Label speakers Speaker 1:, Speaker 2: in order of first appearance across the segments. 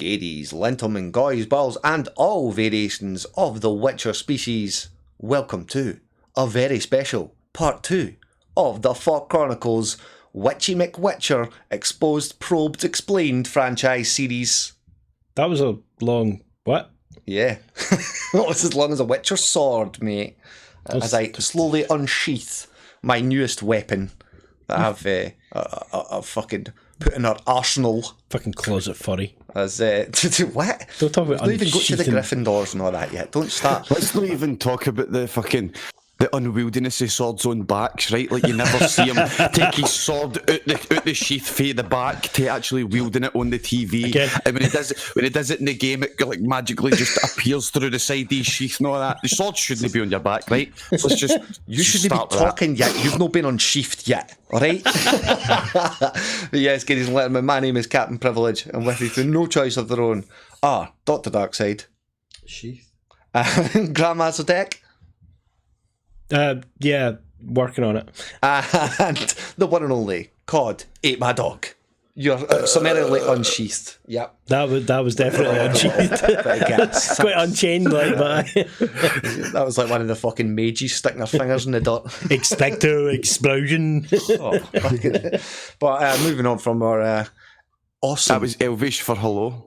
Speaker 1: Ladies, gentlemen, guys, balls, and all variations of the Witcher species, welcome to a very special part 2 of the FAWK Chronicles Witchy McWitcher Exposed, Probed, Explained franchise series.
Speaker 2: That was a long... what?
Speaker 1: Yeah. That was as long as a Witcher sword, mate. As I slowly unsheath my newest weapon that I've fucking put in our arsenal.
Speaker 2: Fucking closet furry.
Speaker 1: As what?
Speaker 2: Don't talk about
Speaker 1: Don't even go to the Gryffindors and all that yet. Don't start.
Speaker 3: Let's not even talk about the unwieldiness of swords on backs, right? Like, you never see him take his sword out the sheath for the back to actually wielding it on the TV.
Speaker 2: Again.
Speaker 3: And when he does it in the game, it like magically just appears through the side of his sheath and all that. The sword shouldn't be on your back, right? So let's just
Speaker 1: You shouldn't be talking yet. You've not been unsheathed yet, alright? Yes, ladies and gentlemen, my name is Cpt Privilege, and with me through no choice of their own are Dr. Darkside.
Speaker 4: Sheath.
Speaker 1: Grandmaster Tech.
Speaker 2: Yeah, working on it.
Speaker 1: And the one and only COD8MYDOG. You're summarily unsheathed. Yep.
Speaker 2: That was definitely unsheathed. Quite unchained like that.
Speaker 1: That was like one of the fucking mages sticking their fingers in the dirt.
Speaker 2: Expecto explosion.
Speaker 1: But moving on from our awesome...
Speaker 3: That was Elvish for hello.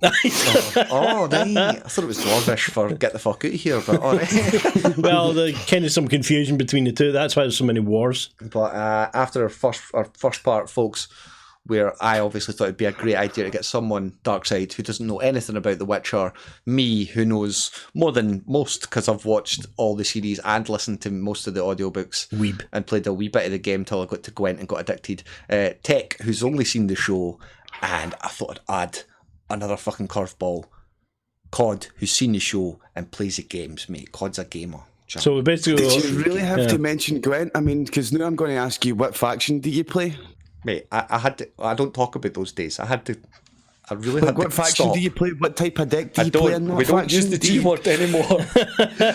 Speaker 1: Oh, right. I thought it was Dwarvish for get the fuck out of here, but alright.
Speaker 2: Well, there's kind of some confusion between the two. That's why there's so many wars.
Speaker 1: But after our first part, folks, where I obviously thought it'd be a great idea to get someone, Darkside, who doesn't know anything about The Witcher, me, who knows more than most because I've watched all the series and listened to most of the audiobooks.
Speaker 2: Weeb.
Speaker 1: And played a wee bit of the game till I got to Gwent and got addicted. Tech, who's only seen the show, and I thought I'd add another fucking curveball. COD, who's seen the show and plays the games, mate. COD's a gamer.
Speaker 2: So we basically...
Speaker 3: Did you really have to mention Gwent? I mean, because now I'm going to ask you, what faction do you play?
Speaker 1: Mate, I had to... I don't talk about those days. I really had to
Speaker 3: What faction
Speaker 1: stop.
Speaker 3: do you play? What type of deck do you play in that
Speaker 1: We don't
Speaker 3: faction?
Speaker 1: use the T word anymore.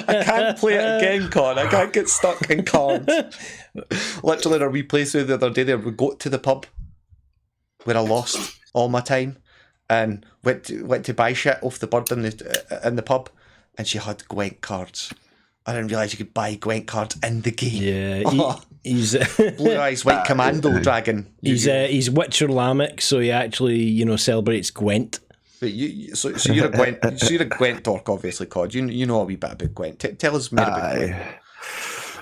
Speaker 1: I can't play it again, Con. I can't get stuck in cards. Literally, in our wee playthrough the other day, we go to the pub where I lost all my time and went to buy shit off the bird in the pub, and she had Gwent cards. I didn't realise you could buy Gwent cards in the game.
Speaker 2: Yeah, he's
Speaker 1: Blue Eyes White Commando Dragon.
Speaker 2: He's Witcher Lamech, so he actually celebrates Gwent.
Speaker 1: But so you're a Gwent. So you're a Gwent dork, obviously, COD. You know a wee bit about Gwent. Tell us more about Gwent.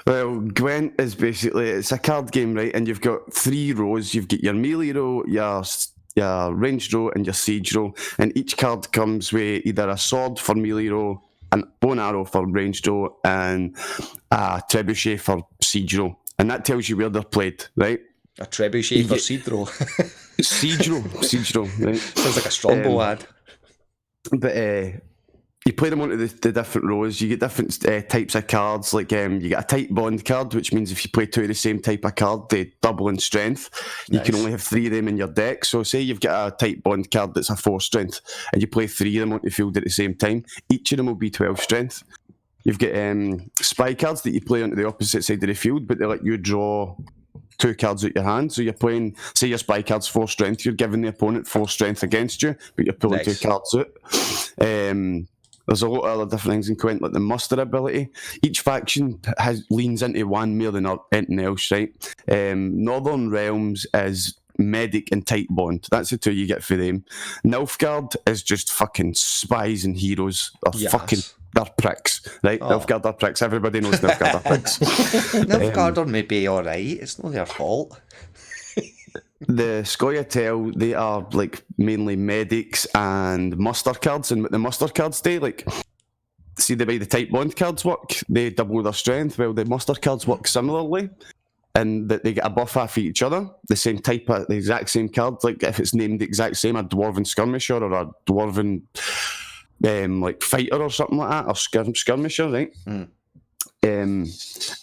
Speaker 3: Well, Gwent is basically, it's a card game, right? And you've got 3 rows. You've got your melee row, your ranged row, and your siege row. And each card comes with either a sword for melee row, an bow and arrow for ranged row, and a trebuchet for siege row. And that tells you where they're played, right?
Speaker 1: A trebuchet for siege row.
Speaker 3: Siege row, right?
Speaker 1: Sounds like a strongbow ad.
Speaker 3: But you play them onto the different rows. You get different types of cards. Like you get a type bond card, which means if you play 2 of the same type of card, they double in strength. You can only have 3 of them in your deck. So say you've got a type bond card that's a 4 strength, and you play 3 of them onto the field at the same time. Each of them will be 12 strength. You've got spy cards that you play onto the opposite side of the field, but they let you draw 2 cards out your hand. So you're playing, say your spy card's 4 strength, you're giving the opponent 4 strength against you, but you're pulling 2 cards out. There's a lot of other different things in Gwent, like the muster ability. Each faction leans into one more than anything else, right? Northern Realms is medic and tight bond. That's the 2 you get for them. Nilfgaard is just fucking spies and heroes. They're pricks, right? Nilfgaard are pricks. Everybody knows Nilfgaard are pricks.
Speaker 1: Nilfgaard are maybe alright. It's not their fault.
Speaker 3: The Scoia'tael, they are like mainly medics and muster cards, and what the muster cards do, like, see the way the type bond cards work, they double their strength. Well, the muster cards work similarly, and that they get a buff off each other. The same type of, the exact same card, like if it's named the exact same, a dwarven skirmisher or a dwarven like fighter or something like that, or skirmisher, right? And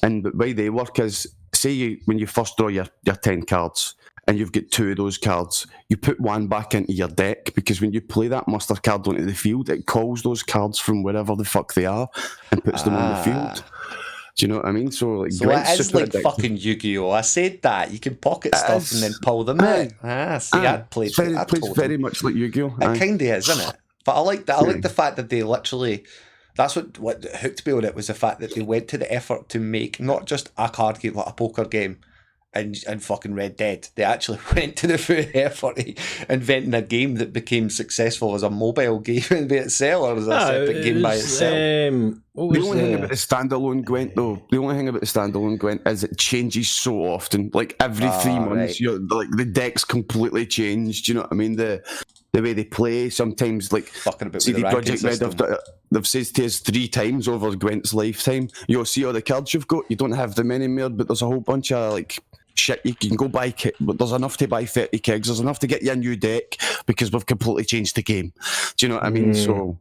Speaker 3: the way they work is, say when you first draw your 10 cards, and you've got 2 of those cards, you put 1 back into your deck, because when you play that muster card onto the field, it calls those cards from wherever the fuck they are and puts them on the field. Do you know what I mean? So
Speaker 1: it is like fucking Yu-Gi-Oh! I said that. You can pocket stuff and then pull them out. See, I played
Speaker 3: very much like Yu-Gi-Oh!
Speaker 1: It kind of is, isn't it? But I like that. I like the fact that they literally. That's what hooked me on it, was the fact that they went to the effort to make not just a card game, like a poker game, and fucking Red Dead. They actually went to the full effort of inventing a game that became successful as a mobile game by itself, or as a separate game by itself.
Speaker 3: The only thing about the standalone Gwent, though, is it changes so often. Like every 3 months, like the deck's completely changed. You know what I mean? The way they play sometimes, like CD Projekt Red, they've said to us 3 times over Gwent's lifetime, you'll see all the cards you've got. You don't have them anymore, but there's a whole bunch of like shit you can go buy. But there's enough to buy 30 kegs. There's enough to get you a new deck because we've completely changed the game. Do you know what I mean? So,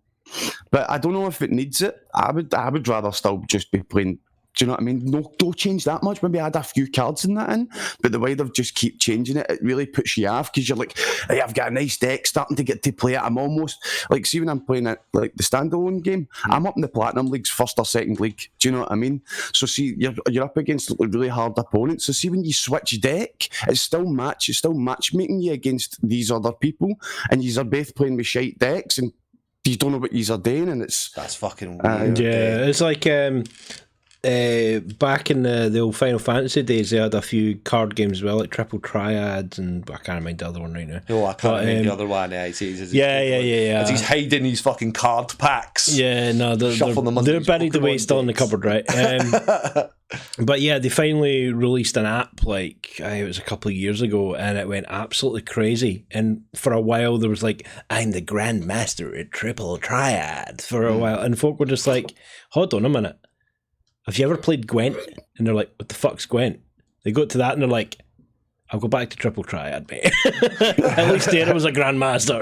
Speaker 3: but I don't know if it needs it. I would rather still just be playing. Do you know what I mean? No, don't change that much. Maybe add a few cards in that in. But the way they've just keep changing it, it really puts you off because you're like, hey, I've got a nice deck starting to get to play it. I'm almost like, see when I'm playing it, like the standalone game, I'm up in the Platinum League's first or second league. Do you know what I mean? So see, you're up against really hard opponents. So see when you switch deck, it's still matchmaking you against these other people, and you are both playing with shite decks, and you don't know what you are doing, and that's
Speaker 1: fucking weird.
Speaker 2: It's like. Back in the old Final Fantasy days, they had a few card games as well, like Triple Triads, and I can't remember the other one right now.
Speaker 1: No, I can't remember the other one. As he's hiding these fucking card packs.
Speaker 2: Yeah, no, they're buried away still in the cupboard, right? But yeah, they finally released an app, like it was a couple of years ago, and it went absolutely crazy. And for a while, there was like, I'm the Grandmaster at Triple Triad for a while, and folk were just like, hold on a minute. Have you ever played Gwent? And they're like, what the fuck's Gwent? They go to that and they're like, I'll go back to Triple Triad, mate. At least there was a Grandmaster.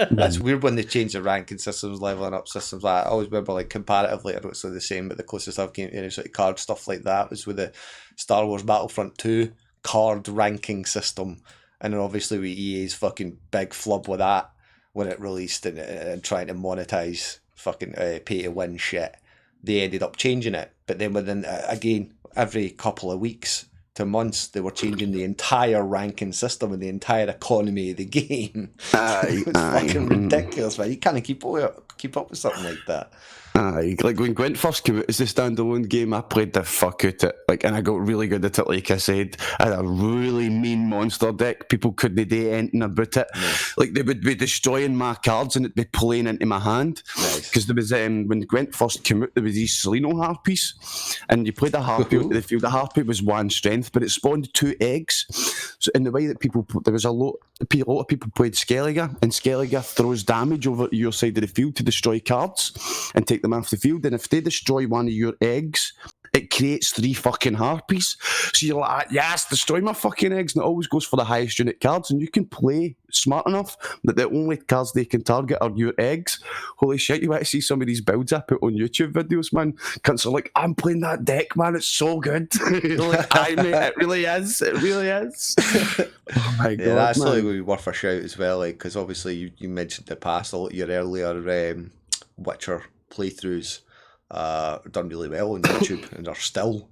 Speaker 1: That's weird when they change the ranking systems, leveling up systems. Like, I always remember, like, comparatively, I know it's the same, but the closest I've came to any sort of card stuff like that was with the Star Wars Battlefront 2 card ranking system. And then obviously with EA's fucking big flub with that when it released and trying to monetize fucking pay-to-win shit. They ended up changing it, but then within again every couple of weeks to months, they were changing the entire ranking system and the entire economy of the game. It was fucking ridiculous, man. You can't keep up with something like that.
Speaker 3: Like when Gwent first came out as the standalone game, I played the fuck out it, like, and I got really good at it. Like I said, I had a really mean monster deck. People couldn't do anything about it. Nice. Like they would be destroying my cards and it'd be playing into my hand. Because there was when Gwent first came out, there was these Seleno harpies, and you played a harpy out to the field. The harpy was 1 strength, but it spawned 2 eggs. So in the way that there was a lot of people played Skellige, and Skellige throws damage over to your side of the field to destroy cards and take them off the field, and if they destroy one of your eggs, it creates 3 fucking harpies. So you're like, yes, destroy my fucking eggs, and it always goes for the highest unit cards, and you can play smart enough that the only cards they can target are your eggs. Holy shit, you want to see some of these builds I put on YouTube videos, man. Cunts are like, I'm playing that deck, man, it's so good. You're like, aye, mate, it really is. Oh my god,
Speaker 1: that's
Speaker 3: man.
Speaker 1: something would be worth a shout as well, like, because obviously you mentioned the past, your earlier Witcher playthroughs done really well on YouTube, and are still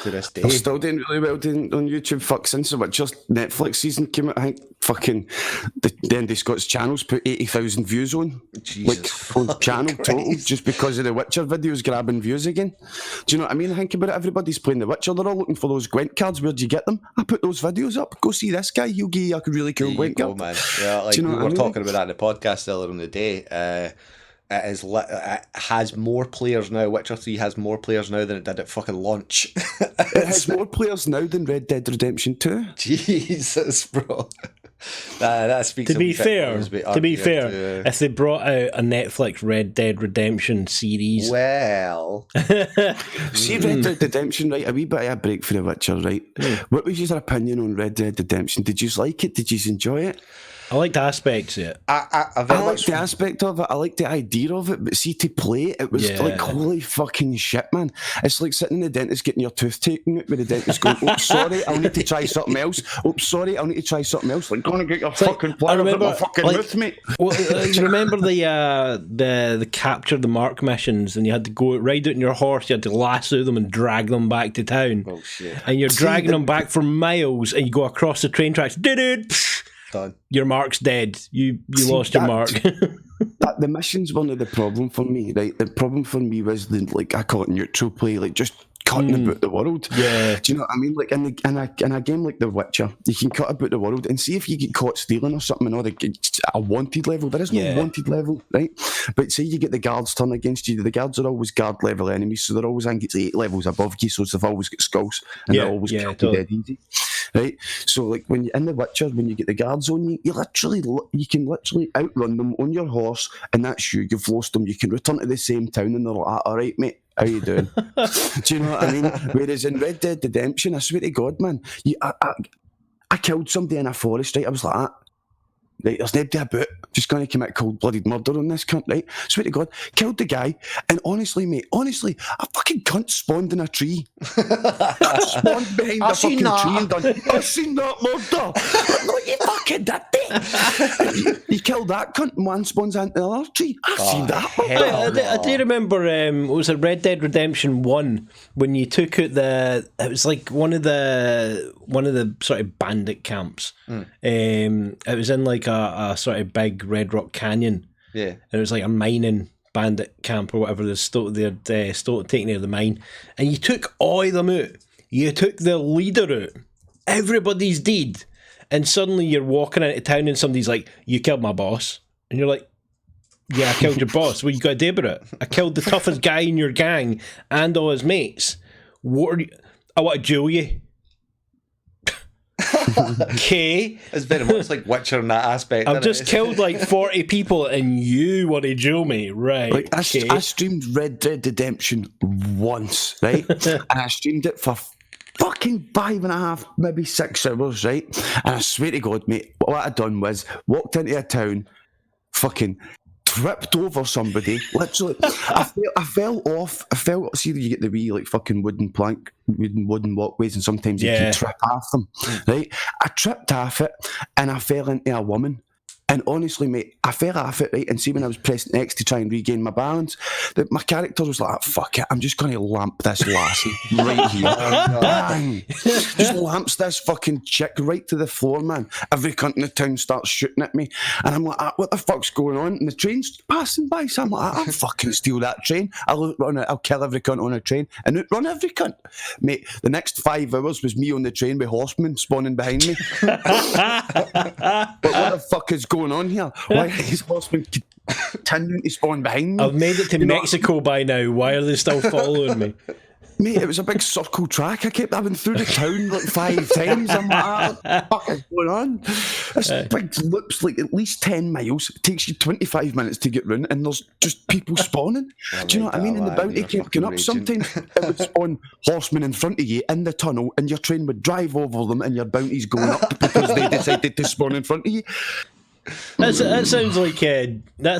Speaker 1: to this day.
Speaker 3: They're still doing really well on YouTube. Fuck, since the Witcher Netflix season came out, I think fucking the Indi Scots channels put 80,000 views on.
Speaker 1: Jesus,
Speaker 3: like on channel
Speaker 1: Christ.
Speaker 3: Total, just because of the Witcher videos grabbing views again. Do you know what I mean? Think about it, everybody's playing the Witcher, they're all looking for those Gwent cards. Where'd you get them? I put those videos up. Go see this guy, he'll give you a really cool Gwent card.
Speaker 1: Man. Yeah, like, we were talking about that in the podcast earlier in the day. It has more players now. Witcher 3 has more players now than it did at fucking launch.
Speaker 3: It has more players now than Red Dead Redemption 2.
Speaker 1: Jesus, bro. That speaks.
Speaker 2: To be fair, if they brought out a Netflix Red Dead Redemption series,
Speaker 1: well,
Speaker 3: see Red Dead Redemption, right? A wee bit of a break for the Witcher, right? What was your opinion on Red Dead Redemption? Did you like it? Did you enjoy it?
Speaker 2: I liked aspects of it.
Speaker 1: I
Speaker 3: liked the aspect of it. I liked the idea of it. But see, to play it was like, holy fucking shit, man. It's like sitting in the dentist getting your tooth taken out with the dentist going, oops, sorry, I'll need to try something else. Oops, sorry, I'll need to try something else. Like, go on and get your fucking plan out my fucking mouth, mate.
Speaker 2: Well, you remember the capture the mark missions, and you had to go ride out on your horse, you had to lasso them and drag them back to town.
Speaker 1: Oh, shit.
Speaker 2: And you're dragging them back for miles, and you go across the train tracks.
Speaker 1: done.
Speaker 2: Your mark's dead. You lost your mark.
Speaker 3: The missions weren't the problem for me, right? The problem for me was I call it neutral play, like just cutting about the world.
Speaker 2: Yeah.
Speaker 3: Do you know what I mean? Like in a game like The Witcher, you can cut about the world and see if you get caught stealing or something, or a wanted level. There is no wanted level, right? But say you get the guards turn against you, the guards are always guard level enemies, so they're always, I think it's 8 levels above you, so they've always got skulls, and they're always dead easy. Right, so like when you're in The Witcher, when you get the guards on you, you can literally outrun them on your horse, and that's you. You've lost them. You can return to the same town, and they're like, "All right, mate, how you doing?" Do you know what I mean? Whereas in Red Dead Redemption, I swear to God, man, I killed somebody in a forest. Right, I was like that. Right, there's nobody about. Just going to commit cold-blooded murder on this cunt, right? Swear to God, killed the guy, and honestly, mate, a fucking cunt spawned in a tree. Spawned behind a fucking tree and done, I've seen that murder. Like, you fucking did it. You killed that cunt, and one spawns into another tree. I've seen that.
Speaker 2: I do remember, was it Red Dead Redemption 1, when you took out it was like one of the sort of bandit camps. It was in like a sort of big Red Rock Canyon.
Speaker 1: Yeah.
Speaker 2: And it was like a mining bandit camp or whatever, they're still taking out of the mine. And you took all of them out. You took the leader out. Everybody's dead. And suddenly you're walking into town and somebody's like, "You killed my boss." And you're like, "Yeah, I killed your boss. What you got to do about it? I killed the toughest guy in your gang and all his mates. What are you? I want to jail you." Okay.
Speaker 1: It's very much like Witcher in that aspect.
Speaker 2: I've just killed like 40 people and you want to jail me, right?
Speaker 3: Like I streamed Red Dead Redemption once, right? And I streamed it for fucking 5.5, maybe 6 hours, right? And I swear to God, mate, what I done was walked into a town, fucking tripped over somebody. Literally, I fell off. See, you get the wee like fucking wooden walkways, and sometimes you can trip off them, right? I tripped off it, and I fell into a woman. And honestly, mate, I fell off it, right? And see, when I was pressing X to try and regain my balance, my character was like, "Fuck it, I'm just going to lamp this lassie right here." Bang! Just lamps this fucking chick right to the floor, man. Every cunt in the town starts shooting at me. And I'm like, "What the fuck's going on?" And the train's passing by, so I'm like, "I'll fucking steal that train. I'll kill every cunt on a train and outrun every cunt." Mate, the next 5 hours was me on the train with horsemen spawning behind me. But what the fuck is going on here? Why is horsemen continuing to spawn behind me?
Speaker 2: I've made it to Mexico by now. Why are they still following me?
Speaker 3: Mate, it was a big circle track. I kept having through the town like 5 times. I'm like, what the fuck is going on? This big loop's like at least 10 miles. It takes you 25 minutes to get round, and there's just people spawning. Do you know what I mean? And the bounty kept going up. Sometimes it would spawn horsemen in front of you in the tunnel, and your train would drive over them, and your bounty's going up because they decided to spawn in front of you.
Speaker 2: That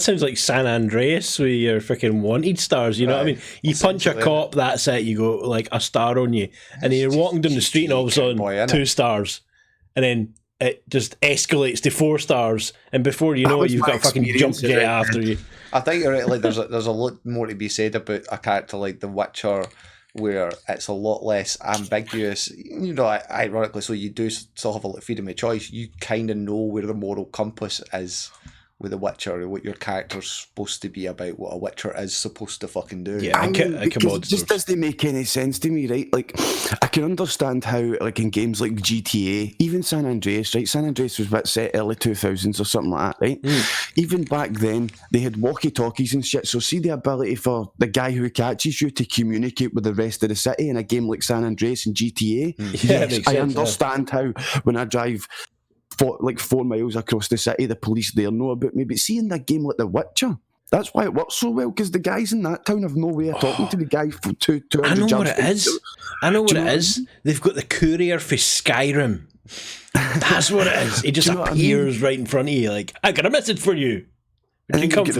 Speaker 2: sounds like San Andreas with your freaking wanted stars. You know what I mean? You punch a cop, that's it. You go like a star on you, and then you're walking down the street, and all of a sudden 2 stars, and then it just escalates to 4 stars, and before you know it, you've got a fucking jump jet after you.
Speaker 1: I think you're right. Like there's a lot more to be said about a character like The Witcher, where it's a lot less ambiguous. You know, ironically, so you do still have a lot of freedom of choice. You kind of know where the moral compass is with The Witcher, what your character's supposed to be about, what a Witcher is supposed to fucking do.
Speaker 2: Yeah,
Speaker 3: it just doesn't make any sense to me, right? Like, I can understand how, like, in games like GTA, even San Andreas, right? San Andreas was set early 2000s or something like that, right? Even back then, they had walkie-talkies and shit, so see the ability for the guy who catches you to communicate with the rest of the city in a game like San Andreas and GTA. Yes, I understand how when I drive 4 miles across the city, the police there know about me. But see, in that game like The Witcher, that's why it works so well, because the guys in that town have no way of talking to the guy for 200
Speaker 2: I know what it is. I know what it is. They've got the courier for Skyrim. That's what it is. He just appears right in front of you, like, "I got a message for you."
Speaker 3: And you get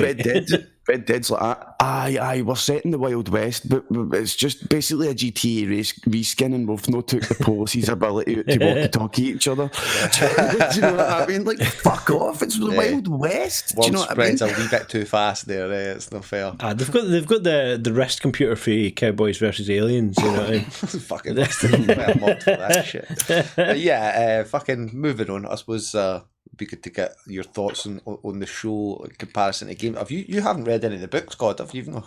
Speaker 3: Red Dead's like that. Aye, we're set in the Wild West, but it's just basically a GTA reskin, and we've not took the police's ability to walkie-talkie each other. Do you know what I mean? Like, fuck off, it's the Wild West. Do you know what I mean?
Speaker 1: Spreads a wee bit too fast there, it's not fair.
Speaker 2: They've got the wrist computer for Cowboys versus Aliens, you know what I mean?
Speaker 1: Fucking mod for that shit. Yeah, fucking moving on, I suppose. be good to get your thoughts on the show in comparison to game. Have you haven't read any of the books, God? Have you? No.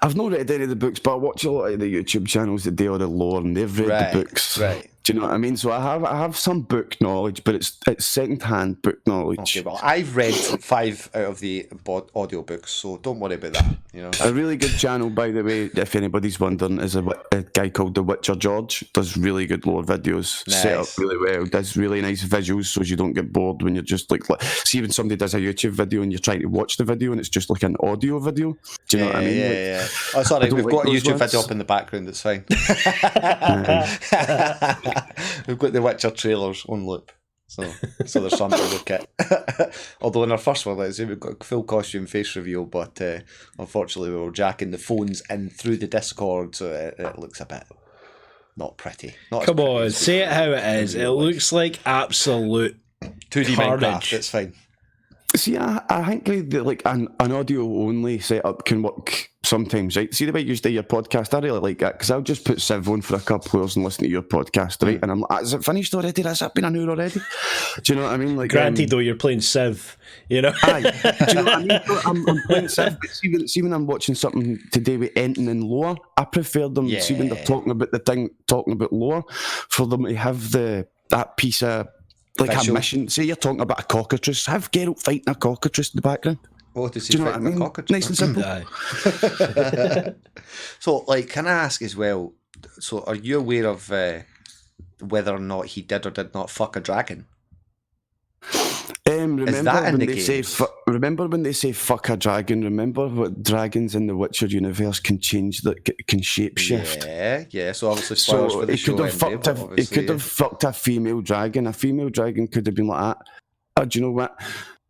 Speaker 3: I've not read any of the books, but I watch a lot of the YouTube channels that do all the lore, and they've read the books.
Speaker 1: Right.
Speaker 3: Do you know what I mean? So I have some book knowledge, but it's second-hand book knowledge.
Speaker 1: Okay, well, I've read 5 out of the audio books, so don't worry about that. You know,
Speaker 3: a really good channel, by the way, if anybody's wondering, is a guy called The Witcher George. Does really good lore videos, set up really well, does really nice visuals, so you don't get bored when you're just like see when somebody does a YouTube video and you're trying to watch the video and it's just like an audio video. Do you know what I mean?
Speaker 1: Yeah. Oh, sorry, we've got a YouTube video up in the background. It's fine. We've got the Witcher trailers on loop, so there's something to look at. Although in our first one, let's say we've got a full costume face reveal, but unfortunately we were jacking the phones in through the Discord, so it looks a bit not pretty.
Speaker 2: Come on, say it how it is. It looks like absolute
Speaker 1: 2D
Speaker 2: carnage.
Speaker 1: Minecraft. It's fine.
Speaker 3: See, I think that like an audio only setup can work sometimes, right? See the way you do your podcast, I really like that because I'll just put Civ on for a couple of hours and listen to your podcast, right? And I'm like, is it finished already? Has it been an hour already? Do you know what I mean? Like,
Speaker 2: granted, though, you're playing Civ, you know.
Speaker 3: Aye, do you know what I mean? I'm playing Civ, but see when I'm watching something today with Enton and lore, I prefer them.
Speaker 1: Yeah.
Speaker 3: See when they're talking about lore, for them to have that piece of. Like a mission. Say you're talking about a cockatrice. Have Geralt fighting a cockatrice in the background.
Speaker 1: What does he
Speaker 3: Do you know
Speaker 1: fight
Speaker 3: what I mean?
Speaker 1: cockatrice?
Speaker 3: Nice and simple.
Speaker 1: So, like, can I ask as well? So, are you aware of whether or not he did or did not fuck a dragon?
Speaker 3: Remember when they say fuck a dragon? Remember what dragons in the Witcher universe can change, that can shapeshift.
Speaker 1: Yeah. So obviously, spoilers for the show.
Speaker 3: He could have fucked a female dragon. A female dragon could have been like that. Do you know what?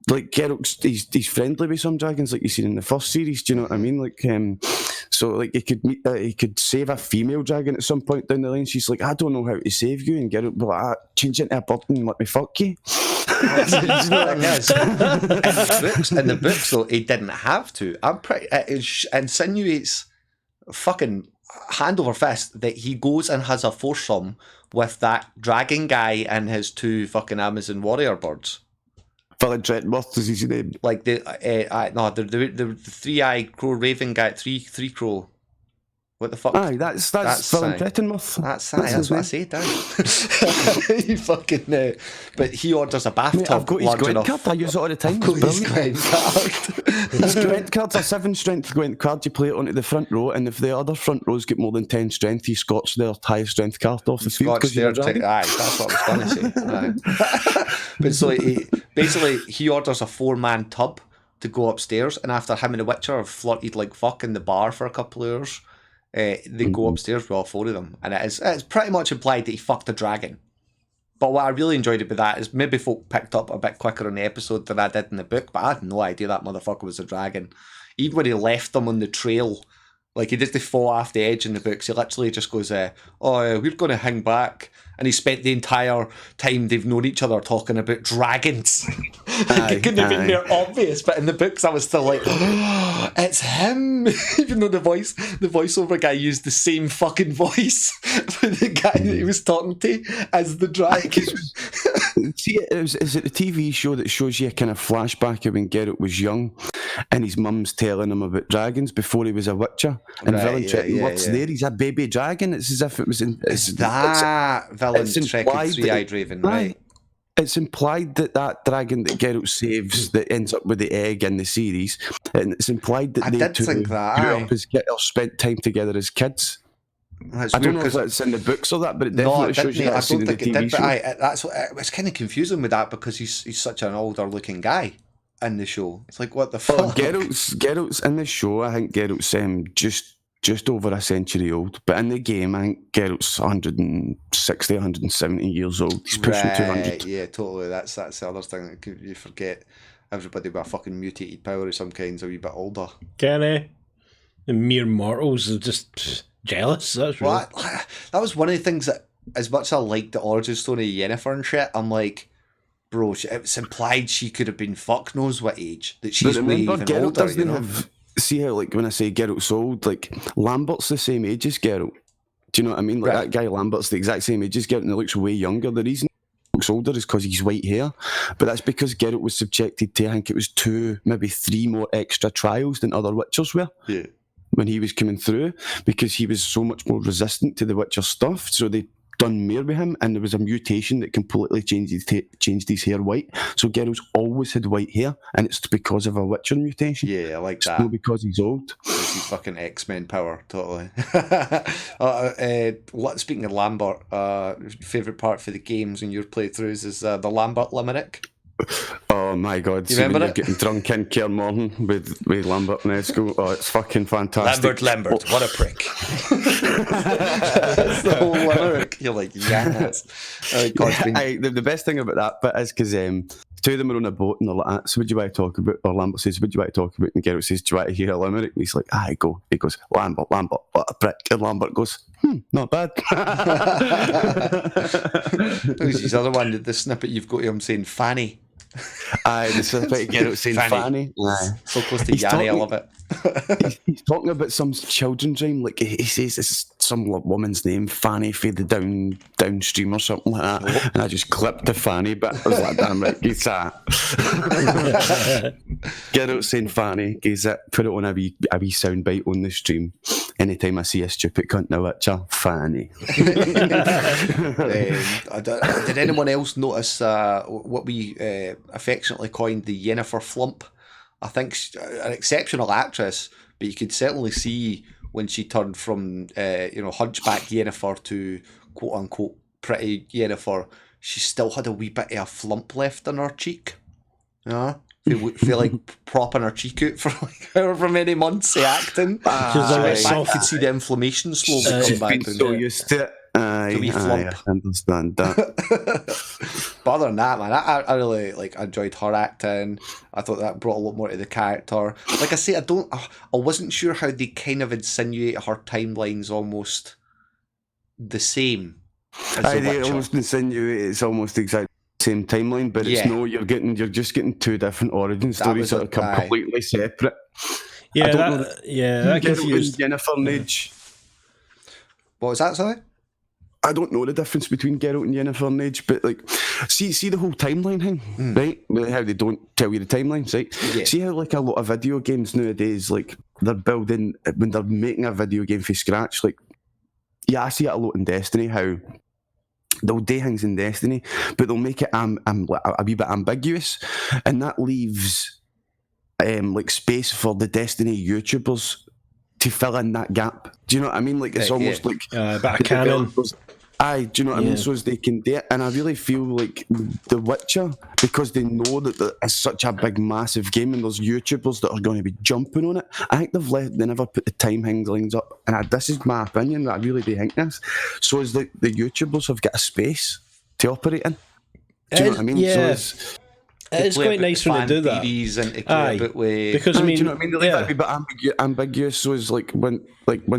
Speaker 3: Like Geralt, he's friendly with some dragons, like you seen in the first series. Do you know what I mean? Like, so like he could save a female dragon at some point down the line. She's like, I don't know how to save you, and Geralt be like, change into a bird and let me fuck you.
Speaker 1: In the books, though, he didn't have to. It insinuates fucking hand over fist that he goes and has a foursome with that dragon guy and his 2 fucking Amazon warrior birds.
Speaker 3: Philip Dretworth is his name.
Speaker 1: Like the 3-eyed crow raven guy, three crow. What the fuck?
Speaker 3: Aye, that's Philip Dretworth.
Speaker 1: That's what I said, Dan. He fucking. But he orders a bathtub.
Speaker 3: Mate, I've got his Gwent card. I use it all the time.
Speaker 1: I've got his Gwent card.
Speaker 3: His Gwent card's a 7 strength Gwent card. You play it onto the front row, and if the other front rows get more than 10 strength, he Scots their highest strength card off the field.
Speaker 1: Aye, that's what I was going to say. But so he orders a 4-man tub to go upstairs, and after him and the Witcher have flirted like fuck in the bar for a couple of hours, they go upstairs with all 4 of them, and it's pretty much implied that he fucked a dragon. But what I really enjoyed about that is maybe folk picked up a bit quicker on the episode than I did in the book, but I had no idea that motherfucker was a dragon. Even when he left them on the trail, like he did fall off the edge in the books, he literally just goes, we're going to hang back. And he spent the entire time they've known each other talking about dragons. It couldn't have been more obvious, but in the books I was still like, it's him. Even though the voiceover guy used the same fucking voice for the guy that he was talking to as the dragon.
Speaker 3: See, is it the TV show that shows you a kind of flashback of when Geralt was young and his mum's telling him about dragons before he was a Witcher? And Villain Trekking there, he's a baby dragon. It's as if it was in...
Speaker 1: It's Villain Trekking 3-eyed raven, right?
Speaker 3: It's implied that dragon that Geralt saves that ends up with the egg in the series, and it's implied that they two grew up as spent time together as kids. I don't know if that's in the books or that, but it definitely shows you that in the TV show.
Speaker 1: It's kind of confusing with that because he's such an older looking guy in the show. It's like, what the fuck?
Speaker 3: Geralt's in the show. I think Geralt's just over a century old, but in the game, I think Geralt's 160, 170 years old. He's pushing 200.
Speaker 1: Yeah, totally. That's the other thing. You forget everybody with a fucking mutated power of some kind's a wee bit older.
Speaker 2: Can the mere mortals are just jealous. That's really...
Speaker 1: That was one of the things that, as much as I liked the origin story of Yennefer and shit, I'm like, bro, it's implied she could have been fuck knows what age, that she's way even
Speaker 3: Geralt
Speaker 1: older, you know?
Speaker 3: See how, like, when I say Geralt's old, like, Lambert's the same age as Geralt. Do you know what I mean? Like, that guy Lambert's the exact same age as Geralt, and he looks way younger. The reason looks older is because he's white hair, but that's because Geralt was subjected to, I think it was 2, maybe 3 more extra trials than other Witchers were.
Speaker 1: Yeah.
Speaker 3: When he was coming through, because he was so much more resistant to the Witcher stuff, so they done more with him, and there was a mutation that completely changed his hair white. So Geralt's always had white hair, and it's because of a Witcher mutation.
Speaker 1: Yeah, I like
Speaker 3: It's
Speaker 1: that.
Speaker 3: not because he's old.
Speaker 1: This is fucking X-Men power, totally. Speaking of Lambert, favourite part for the games and your playthroughs is the Lambert limerick.
Speaker 3: Oh my god!
Speaker 1: You
Speaker 3: See, when
Speaker 1: remember
Speaker 3: you're
Speaker 1: it?
Speaker 3: getting drunk in Cairn Morning with Lambert and Esco, oh, it's fucking fantastic.
Speaker 1: Lambert, what a prick. That's the whole limerick. You're like, yes.
Speaker 3: The best thing about that bit is because 2 of them are on a boat and they're like, so what do you want to talk about? Or Lambert says, what do you want to talk about? And Geralt says, do you want to hear a limerick? And he's like, go. He goes, Lambert, what a prick. And Lambert goes, not bad.
Speaker 1: Who's his other one? The snippet you've got him saying Fanny.
Speaker 3: Aye, the snippet Geralt saying Fanny. Aye.
Speaker 1: So close to Yanni, I love it.
Speaker 3: He's talking about some children's rhyme, like he says it's some woman's name, Fanny for the downstream or something like that. Oh. And I just clipped the Fanny bit. I was like, damn right, he's that. Geralt saying Fanny, he's it, put it on a wee soundbite on the stream. Anytime I see a stupid cunt in a Witcher, Fanny.
Speaker 1: Did anyone else notice what we affectionately coined the Yennefer flump? I think she's an exceptional actress, but you could certainly see when she turned from hunchback Yennefer to quote unquote pretty Yennefer, she still had a wee bit of a flump left on her cheek. Feel like propping her cheek out for like however many months of acting. I could see the inflammation slowly come back.
Speaker 3: Been so used to it. I understand that.
Speaker 1: But other than that, man, I really enjoyed her acting. I thought that brought a lot more to the character. Like I say, I wasn't sure how they kind of insinuate her timelines almost the same.
Speaker 3: They almost insinuate it's almost exactly the same timeline, but it's no. You're just getting 2 different origin stories that are completely separate.
Speaker 2: Yeah,
Speaker 3: I don't know
Speaker 2: that confused
Speaker 3: Yennefer and Age.
Speaker 1: What was that, sorry?
Speaker 3: I don't know the difference between Geralt and Yennefer and Age, but see the whole timeline thing, right? How they don't tell you the timelines, right? Yeah. See how a lot of video games nowadays, they're building when they're making a video game from scratch. I see it a lot in Destiny. How they'll do things in Destiny, but they'll make it a wee bit ambiguous, and that leaves space for the Destiny YouTubers to fill in that gap. Do you know what I mean? It's almost like
Speaker 2: a bit of canon.
Speaker 3: Aye, do you know what I mean? So as they can do it, and I really feel like The Witcher, because they know that it's such a big, massive game, and there's YouTubers that are going to be jumping on it. I think they never put the time lines up, and this is my opinion. I really do think this. So as the YouTubers have got a space to operate in. Do you know what I mean?
Speaker 2: Yeah.
Speaker 3: So
Speaker 2: it's quite nice when they do that.
Speaker 1: Because
Speaker 2: I mean,
Speaker 3: do you know what I mean? They leave it a bit ambiguous. So it's when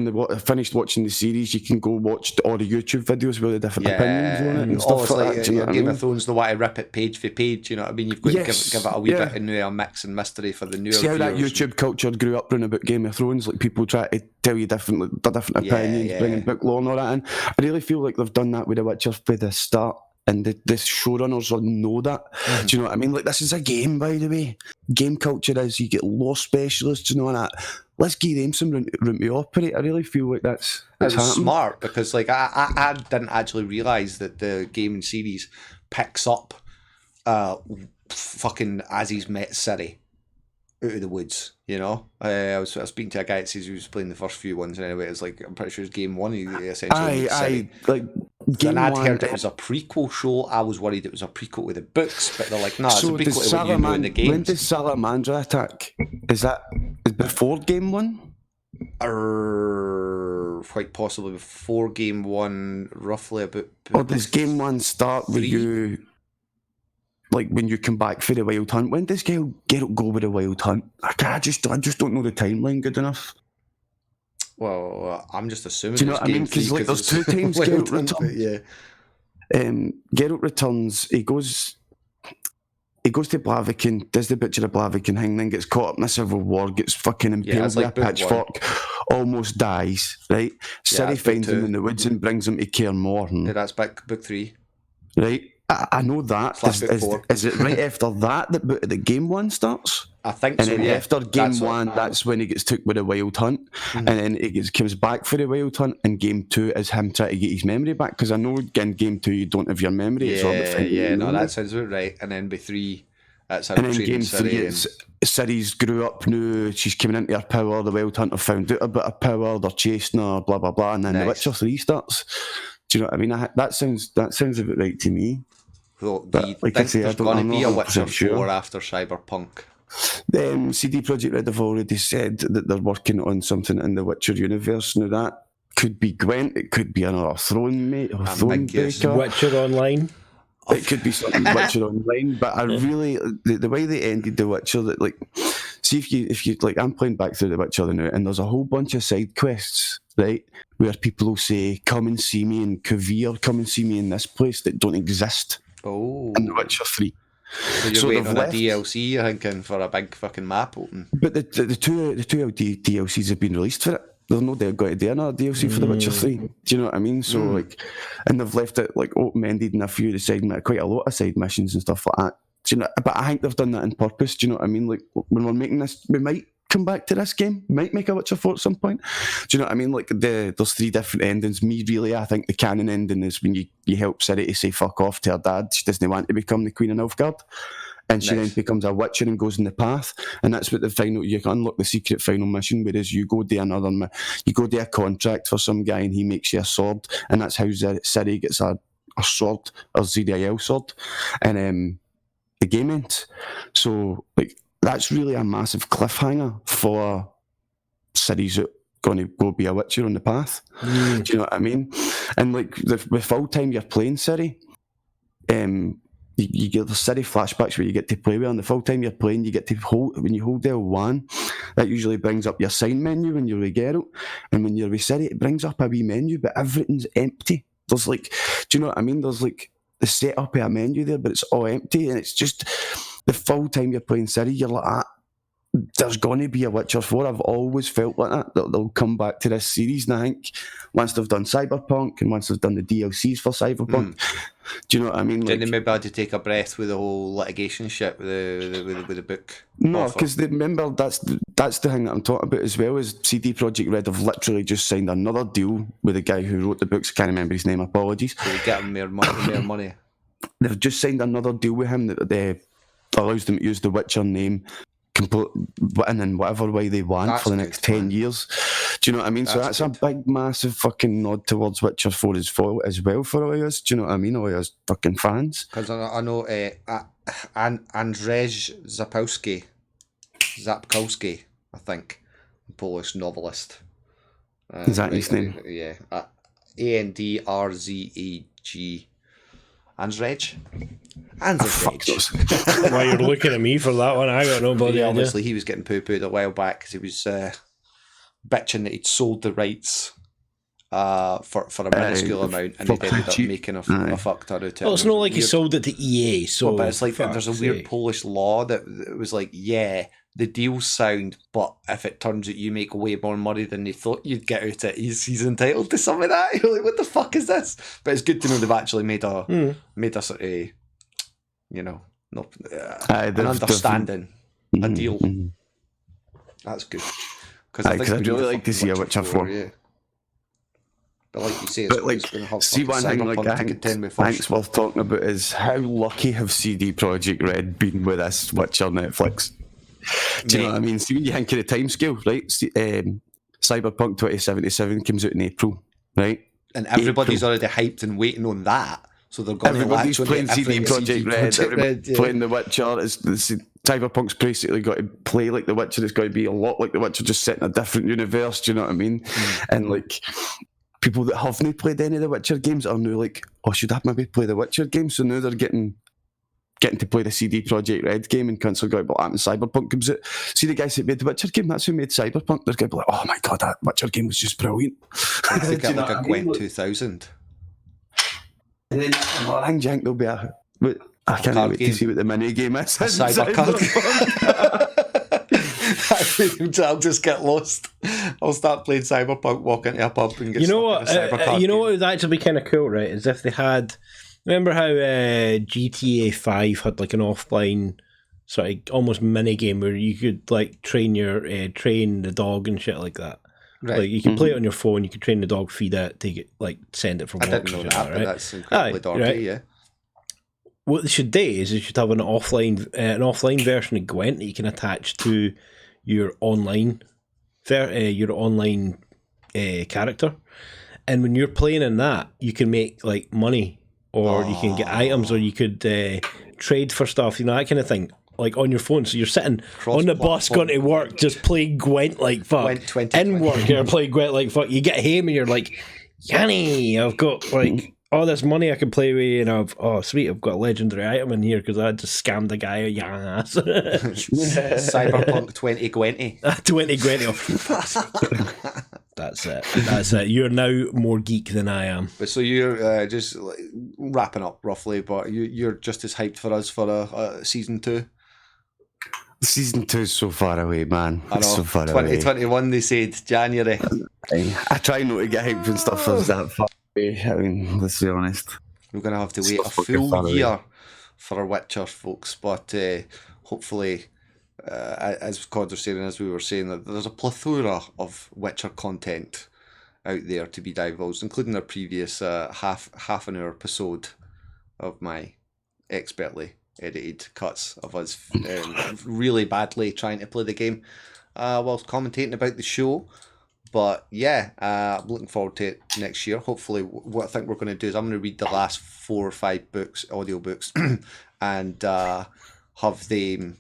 Speaker 3: they finished watching the series, you can go watch all the YouTube videos with the different opinions on it and stuff like that. Do you know what
Speaker 1: Game of Thrones, the way I rip it page for page. You know what I mean? You've got to give it a wee bit of a mix and mystery for the newer
Speaker 3: See how
Speaker 1: viewers.
Speaker 3: that YouTube culture grew up running about Game of Thrones, people try to tell you different opinions, bringing book lore and all that in. I really feel like they've done that with The Witcher by the start. And the showrunners know that. Do you know what I mean? This is a game, by the way. Game culture is, you get lore specialists, you know, and that. Let's give them some room to operate. I really feel like that's
Speaker 1: smart, because I didn't actually realise that the gaming series picks up fucking as he's met Ciri out of the woods, you know. I was speaking to a guy that says he was playing the first few ones, and anyway, it's I'm pretty sure it's game 1. He essentially and I'd heard it was a prequel show. I was worried it was a prequel to the books, but they're like, no, it's a prequel to what you know in the games.
Speaker 3: When does Salamandra attack? Is before game 1?
Speaker 1: Quite possibly before game 1, roughly about.
Speaker 3: Or does game 1 start with you? When you come back for the Wild Hunt, when does Geralt go with the Wild Hunt? I just don't know the timeline good enough.
Speaker 1: Well, I'm just assuming.
Speaker 3: Do you know what I mean? Because there's 2 times Geralt returns.
Speaker 1: Yeah.
Speaker 3: Geralt returns. He goes to Blaviken, does the Butcher of Blaviken thing, then gets caught up in a civil war, gets fucking impaled with a pitchfork, almost dies. Right? Ciri finds him in the woods and brings him to Kaer Morhen.
Speaker 1: Yeah, that's book 3.
Speaker 3: Right. I know that.
Speaker 1: Flashback 4.
Speaker 3: Is it right after that the game 1 starts?
Speaker 1: I think
Speaker 3: And
Speaker 1: so,
Speaker 3: then
Speaker 1: yeah.
Speaker 3: after game
Speaker 1: That's
Speaker 3: 1, that's when he gets took with a wild hunt.
Speaker 1: Mm-hmm.
Speaker 3: And then he comes back for the wild hunt, and game 2 is him trying to get his memory back. Because I know in game 2 you don't have your memory. It's all about finding your
Speaker 1: no,
Speaker 3: memory.
Speaker 1: that sounds about right. And then by 3, that's how
Speaker 3: And then
Speaker 1: training
Speaker 3: game 3, it's Ciri's grew up now, she's coming into her power, the wild hunter found out a bit of power, they're chasing her, blah, blah, blah. And then The Witcher 3 starts. Do you know what I mean? That sounds about right to me.
Speaker 1: Well, do you think there's going to be a Witcher 4 after Cyberpunk?
Speaker 3: CD Projekt Red have already said that they're working on something in the Witcher universe. Now that could be Gwent, it could be another Thronebreaker.
Speaker 2: Witcher Online.
Speaker 3: It could be something Witcher Online, but I really the way they ended The Witcher, that like, see if you like, I'm playing back through The Witcher now, and there's a whole bunch of side quests, right, where people will say, "Come and see me in Kavir, come and see me in this place," that don't exist in The Witcher 3.
Speaker 1: So you're waiting on a DLC, you're thinking, for a big fucking map open.
Speaker 3: But the two DLCs have been released for it. There's no going to do another DLC for The Witcher 3. Do you know what I mean? So like, and they've left it like open-ended in a few of the side, quite a lot of side missions and stuff like that. Do you know? But I think they've done that on purpose. Do you know what I mean? Like, when we're making this, we might come back to this game. We might make a Witcher 4 at some point. Do you know what I mean? Like, there's 3 different endings. I think the canon ending is when you help Ciri to say fuck off to her dad. She doesn't want to become the Queen of Nilfgaard. And she then becomes a Witcher and goes in the path, and that's what you can unlock the secret final mission. Whereas you go to you go to a contract for some guy, and he makes you a sword, and that's how Ciri gets a sword, a ZDIL sword, and the game ends. So like, that's really a massive cliffhanger for Ciri's going to go be a Witcher on the path. Do you know what I mean? And like, the full time you're playing Ciri, you get the Ciri flashbacks where you get to play with her, and the full time you're playing, you get to when you hold L1, that usually brings up your sign menu when you're with Geralt, and when you're with Ciri, it brings up a wee menu, but everything's empty. There's like, do you know what I mean? There's like the setup of a menu there, but it's all empty, and it's just the full time you're playing Ciri, you're like, there's going to be a Witcher 4. I've always felt like that. They'll come back to this series, and I think once they've done Cyberpunk and once they've done the DLCs for Cyberpunk, do you know what I mean?
Speaker 1: Didn't they maybe had to take a breath with the whole litigation shit with the book?
Speaker 3: No, because remember, that's the thing that I'm talking about as well, is CD Projekt Red have literally just signed another deal with the guy who wrote the books. I can't remember his name, apologies.
Speaker 1: So they get him more money.
Speaker 3: They've just signed another deal with him that allows them to use the Witcher name and in whatever way they want for the next 10 years. Do you know what I mean? So that's a big, massive fucking nod towards Witcher 4 as well for all of us. Do you know what I mean? All of us fucking fans.
Speaker 1: Because I know Andrzej Zapkowski, I think, Polish novelist.
Speaker 3: Is that his name?
Speaker 1: Yeah. Andrzej. Andrzej.
Speaker 2: Why you're looking at me for that one? I got nobody.
Speaker 1: Yeah, obviously he was getting poo-pooed a while back because he was bitching that he'd sold the rights for a minuscule amount, and he ended up making a fuck ton out of it.
Speaker 2: Well, it's not like he sold it to EA, so...
Speaker 1: but it's like, there's a weird Polish law that it was like, yeah, the deal's sound, but if it turns out you make way more money than they thought you'd get out of it, he's entitled to some of that. You're like, what the fuck is this? But it's good to know they've actually made a sort of, you know, an understanding, a deal. That's good. Because
Speaker 3: I'd really like to see a Witcher 4.
Speaker 1: Yeah. But like you say,
Speaker 3: but like, see, one thing like I think worth talking about is how lucky have CD Projekt Red been with this Witcher Netflix? Do you know what I mean? See, when you think of the timescale, right? Cyberpunk 2077 comes out in April, right?
Speaker 1: And everybody's already hyped and waiting on that. So they're going
Speaker 3: everybody's
Speaker 1: to
Speaker 3: playing CD Projekt Red, everybody's playing The Witcher. Cyberpunk's basically got to play like The Witcher. It's got to be a lot like The Witcher, just set in a different universe. Do you know what I mean? And like, people that haven't played any of the Witcher games are now like, oh, should I maybe play the Witcher game? So now they're getting to play the CD Projekt Red game, and cancel going, but when Cyberpunk comes out, see the guys that made the Witcher game, that's who made Cyberpunk. They're going to be like, oh my god, that Witcher game was just brilliant.
Speaker 1: They get like a Gwent 2000.
Speaker 3: And then I think there'll be I can't wait to see what the mini game is.
Speaker 1: Cyberpunk. I'll just get lost. I'll start playing Cyberpunk, walk into a pub and get
Speaker 2: you know
Speaker 1: stuck in a Cyberpunk
Speaker 2: what would actually be kind of cool, right? Is if they had Remember how GTA 5 had like an offline sort of almost mini game where you could like train the dog and shit like that.
Speaker 1: Right.
Speaker 2: Like you could play it on your phone, you could train the dog, feed it, take it, like send it for
Speaker 1: I
Speaker 2: walks.
Speaker 1: didn't know
Speaker 2: and shit
Speaker 1: that,
Speaker 2: like
Speaker 1: but
Speaker 2: right?
Speaker 1: that's incredibly dorky,
Speaker 2: right.
Speaker 1: yeah.
Speaker 2: What they should do is they should have an offline version of Gwent that you can attach to your online character, and when you're playing in that, you can make like money, or you can get items, or you could trade for stuff, you know, that kind of thing, like on your phone. So you're sitting on the bus going to work, just playing Gwent like fuck.
Speaker 1: Gwent 2020.
Speaker 2: In work, you're playing Gwent like fuck. You get home and you're like, Yanni, I've got like all this money I can play with, and sweet, I've got a legendary item in here because I just scammed a guy a young ass.
Speaker 1: Cyberpunk 2020.
Speaker 2: 2020. That's it. You're now more geek than I am.
Speaker 1: But so you're just like, wrapping up roughly, but you're just as hyped for us for a season 2.
Speaker 3: Season 2 is so far away, man.
Speaker 1: I know.
Speaker 3: So far
Speaker 1: 2021, they said January.
Speaker 3: I try not to get hyped when stuff is that far away. I mean, let's be honest.
Speaker 1: We're going to have to wait a full year for our Witcher, folks. But hopefully, as COD was saying, as we were saying, that there's a plethora of Witcher content out there to be divulged, including our previous half an hour episode of my expertly edited cuts of us really badly trying to play the game whilst commentating about the show. But yeah, I'm looking forward to it next year. Hopefully, what I think we're going to do is I'm going to read the last 4 or 5 books, audiobooks, and have them.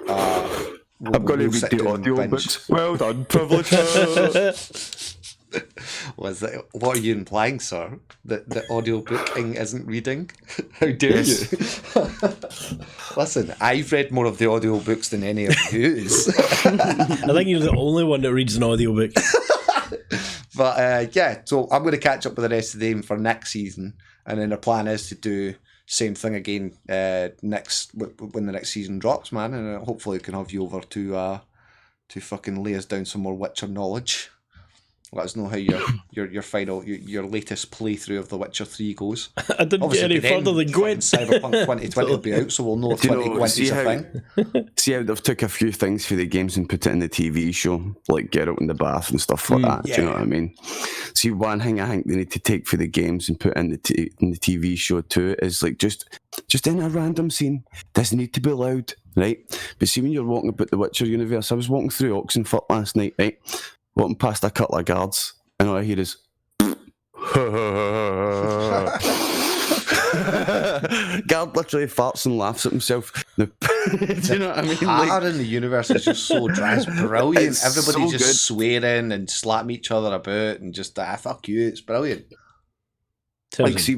Speaker 3: I'm going to read the audiobooks. Well done, Privilege.
Speaker 1: What are you implying, sir? That the audiobooking isn't reading? How dare you? Listen, I've read more of the audiobooks than any of yous.
Speaker 2: I think you're the only one that reads an audiobook.
Speaker 1: But yeah, so I'm going to catch up with the rest of them for next season, and then the plan is to do same thing again when the next season drops, man, and hopefully we can have you over to fucking lay us down some more Witcher knowledge. Let us know how your final your latest playthrough of The Witcher 3 goes.
Speaker 2: I didn't get any further than Gwent.
Speaker 1: Cyberpunk 2020 will be out, so we'll know if 2020 is a thing.
Speaker 3: See how they've took a few things for the games and put it in the TV show, like Geralt in the bath and stuff like that. Yeah. Do you know what I mean? See, one thing I think they need to take for the games and put in the TV show too is like just in a random scene. Doesn't need to be loud, right? But see, when you're walking about the Witcher universe, I was walking through Oxenfurt last night, right? Walking past a couple of guards, and all I hear is guard literally farts and laughs at himself. Do you know what I mean?
Speaker 1: Like, in the universe is just so dry. It's brilliant. Everybody's
Speaker 3: so
Speaker 1: just swearing and slapping each other about and just fuck you. It's brilliant.
Speaker 3: Like, see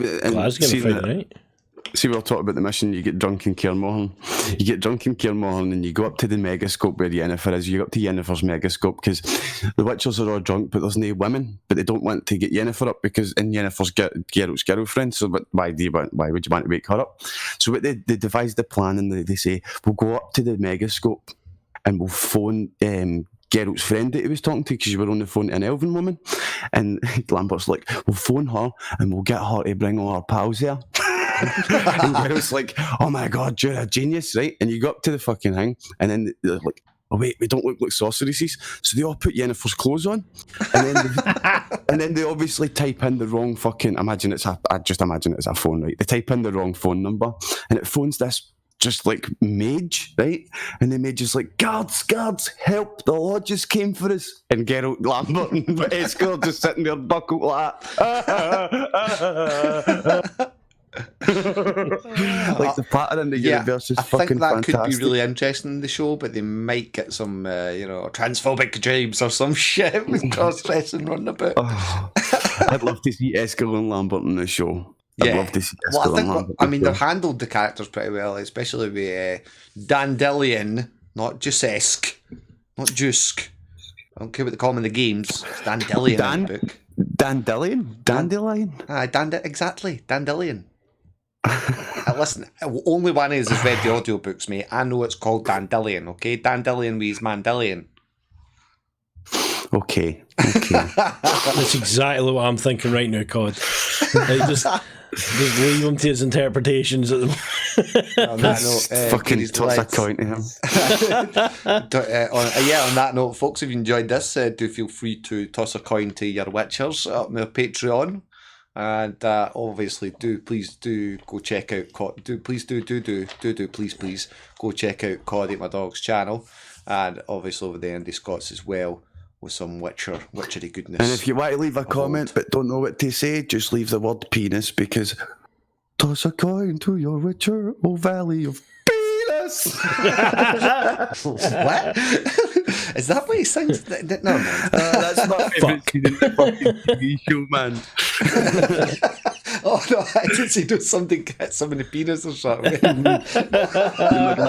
Speaker 3: we're talking about the mission. You get drunk in Cairnmorn. You get drunk in Cairnmorn and you go up to the megascope where Yennefer is. You go up to Yennefer's megascope because the Witchers are all drunk, but there's no women. But they don't want to get Yennefer up because Yennefer's Geralt's girlfriend. So, but why would you want to wake her up? So, what they devised the plan and they say we'll go up to the megascope and we'll phone Geralt's friend that he was talking to because you were on the phone to an elven woman. And Lambert's like, we'll phone her and we'll get her to bring all our pals there. And Geralt's like, oh my god, you're a genius, right? And you go up to the fucking thing, and then they're like, oh wait, we don't look like sorceresses. So they all put Yennefer's clothes on, and then they obviously type in the wrong fucking. I just imagine it's a phone, right? They type in the wrong phone number, and it phones this just like mage, right? And the mage is like, guards, help! The lord just came for us. And Geralt, Lambert, and Eskel just sitting there buckled like that. Like the pattern in the universe is fucking fantastic. I think that could be
Speaker 1: really interesting in the show, but they might get some transphobic dreams or some shit with cross-dressing running about.
Speaker 3: I'd love to see Eskel and Lambert in the show. I'd love to see Eskel and Lambert.
Speaker 1: I mean, they've handled the characters pretty well, especially with Dandelion, not Jusesk, not Jusk. I don't care what they call him in the games. It's Dandelion in the book.
Speaker 3: Dandelion?
Speaker 1: Exactly, Dandelion. Listen, only one is has read the audiobooks, mate. I know it's called Dandelion, okay? Dandelion means Mandelion.
Speaker 3: Okay.
Speaker 2: That's exactly what I'm thinking right now, COD. Like, just leave him to his interpretations.
Speaker 1: On that note,
Speaker 3: Fucking
Speaker 1: ladies and
Speaker 3: toss a
Speaker 1: lads.
Speaker 3: coin to him.
Speaker 1: On that note, folks, if you enjoyed this, do feel free to toss a coin to your Witchers up on their Patreon. And obviously, please do go check out please go check out COD8MYDOG's channel, and obviously over the Indi Scots as well, with some witchery goodness.
Speaker 3: And if you want to leave a comment but don't know what to say, just leave the word penis, because toss a coin to your Witcher, O Valley of Penis.
Speaker 1: What? Is that what he sings? No, man.
Speaker 3: That's my favourite scene in the fucking TV show, man.
Speaker 1: Oh no, I did say do something, get some in the penis or something.
Speaker 3: Like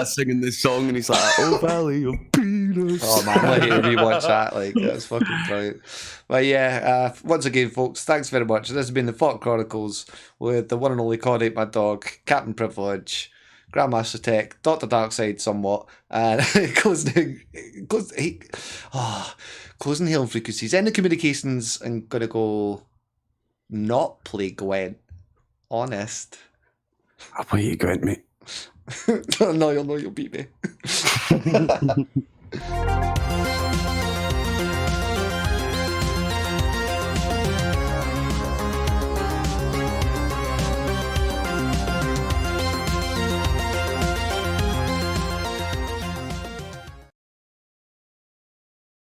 Speaker 3: singing this song and he's like, "Oh Valley of Penis."
Speaker 1: Oh man, I need to rewatch that. Like, that's fucking brilliant. But yeah, once again, folks, thanks very much. This has been the FAWK Chronicles with the one and only COD8MYDOG, Cpt Privilege, Grandmaster Tech, Dr. Darkside somewhat, and closing hailing frequencies. End of communications. I'm gonna go not play Gwent. Honest.
Speaker 3: I'll play you, Gwent, mate.
Speaker 1: No, you'll beat me.